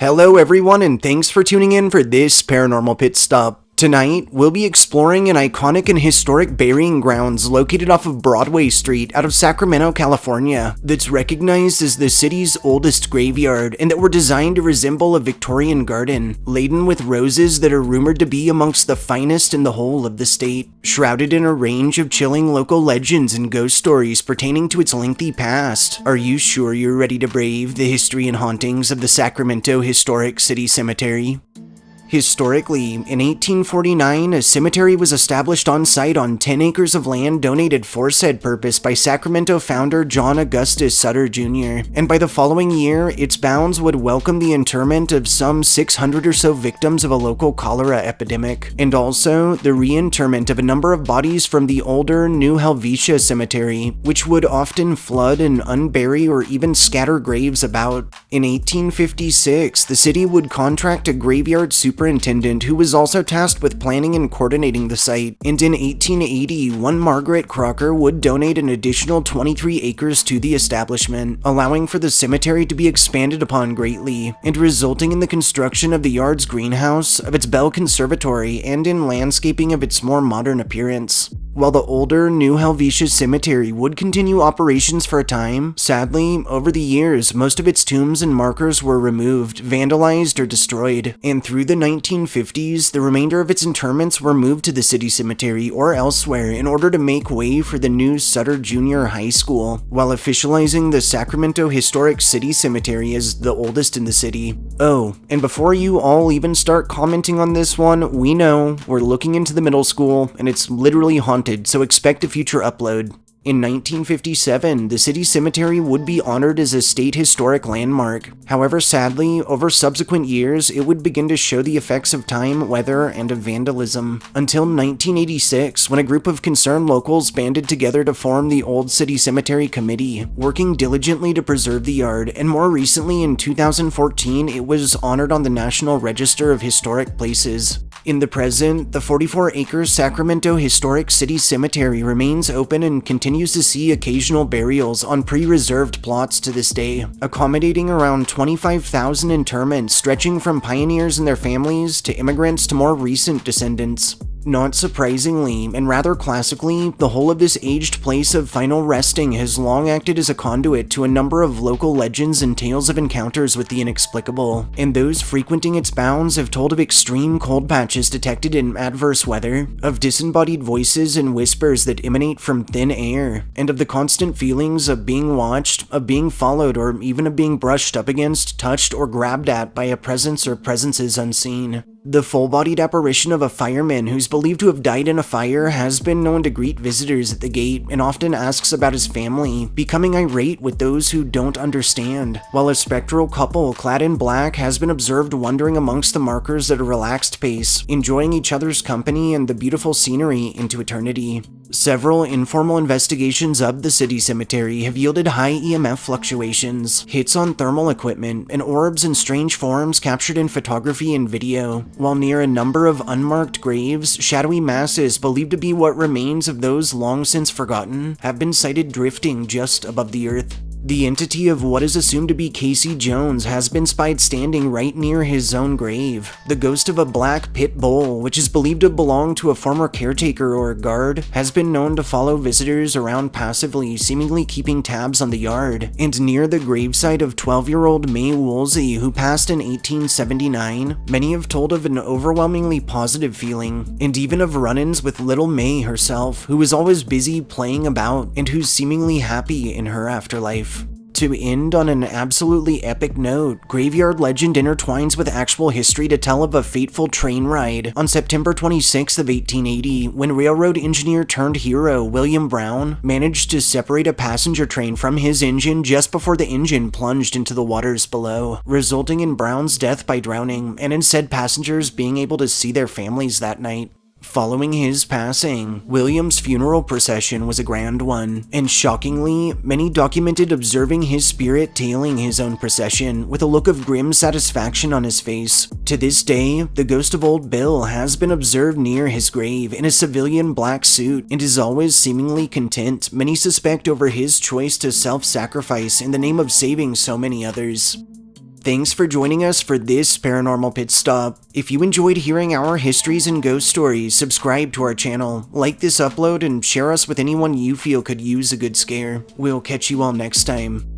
Hello everyone, and thanks for tuning in for this paranormal pit stop. Tonight, we'll be exploring an iconic and historic burying grounds located off of Broadway Street out of Sacramento, California, that's recognized as the city's oldest graveyard and that were designed to resemble a Victorian garden, laden with roses that are rumored to be amongst the finest in the whole of the state, shrouded in a range of chilling local legends and ghost stories pertaining to its lengthy past. Are you sure you're ready to brave the history and hauntings of the Sacramento Historic City Cemetery? Historically, in 1849, a cemetery was established on site on 10 acres of land donated for said purpose by Sacramento founder John Augustus Sutter Jr., and by the following year, its bounds would welcome the interment of some 600 or so victims of a local cholera epidemic, and also the reinterment of a number of bodies from the older New Helvetia Cemetery, which would often flood and unbury or even scatter graves about. In 1856, the city would contract a graveyard superintendent who was also tasked with planning and coordinating the site, and in 1880, one Margaret Crocker would donate an additional 23 acres to the establishment, allowing for the cemetery to be expanded upon greatly, and resulting in the construction of the yard's greenhouse, of its bell conservatory, and in landscaping of its more modern appearance. While the older New Helvetia Cemetery would continue operations for a time, sadly, over the years, most of its tombs and markers were removed, vandalized, or destroyed, and through the 1950s, the remainder of its interments were moved to the city cemetery or elsewhere in order to make way for the new Sutter Junior High School, while officializing the Sacramento Historic City Cemetery as the oldest in the city. Oh, and before you all even start commenting on this one, we know we're looking into the middle school, and it's literally haunted, so expect a future upload. In 1957, the city cemetery would be honored as a state historic landmark. However, sadly, over subsequent years, it would begin to show the effects of time, weather, and of vandalism. Until 1986, when a group of concerned locals banded together to form the Old City Cemetery Committee, working diligently to preserve the yard, and more recently in 2014, it was honored on the National Register of Historic Places. In the present, the 44-acre Sacramento Historic City Cemetery remains open and continues to see occasional burials on pre-reserved plots to this day, accommodating around 25,000 interments stretching from pioneers and their families to immigrants to more recent descendants. Not surprisingly, and rather classically, the whole of this aged place of final resting has long acted as a conduit to a number of local legends and tales of encounters with the inexplicable, and those frequenting its bounds have told of extreme cold patches detected in adverse weather, of disembodied voices and whispers that emanate from thin air, and of the constant feelings of being watched, of being followed, or even of being brushed up against, touched, or grabbed at by a presence or presences unseen. The full-bodied apparition of a fireman who's believed to have died in a fire has been known to greet visitors at the gate and often asks about his family, becoming irate with those who don't understand, while a spectral couple clad in black has been observed wandering amongst the markers at a relaxed pace, enjoying each other's company and the beautiful scenery into eternity. Several informal investigations of the city cemetery have yielded high EMF fluctuations, hits on thermal equipment, and orbs in strange forms captured in photography and video, while near a number of unmarked graves, shadowy masses believed to be what remains of those long since forgotten have been sighted drifting just above the earth. The entity of what is assumed to be Casey Jones has been spied standing right near his own grave. The ghost of a black pit bull, which is believed to belong to a former caretaker or guard, has been known to follow visitors around passively, seemingly keeping tabs on the yard. And near the gravesite of 12-year-old Mae Woolsey, who passed in 1879, many have told of an overwhelmingly positive feeling, and even of run-ins with little Mae herself, who was always busy playing about and who's seemingly happy in her afterlife. To end on an absolutely epic note, graveyard legend intertwines with actual history to tell of a fateful train ride on September 26th of 1880, when railroad engineer turned hero William Brown managed to separate a passenger train from his engine just before the engine plunged into the waters below, resulting in Brown's death by drowning, and in said passengers being able to see their families that night. Following his passing, William's funeral procession was a grand one, and shockingly, many documented observing his spirit tailing his own procession with a look of grim satisfaction on his face. To this day, the ghost of Old Bill has been observed near his grave in a civilian black suit and is always seemingly content, many suspect over his choice to self-sacrifice in the name of saving so many others. Thanks for joining us for this paranormal pit stop. If you enjoyed hearing our histories and ghost stories, subscribe to our channel, like this upload, and share us with anyone you feel could use a good scare. We'll catch you all next time.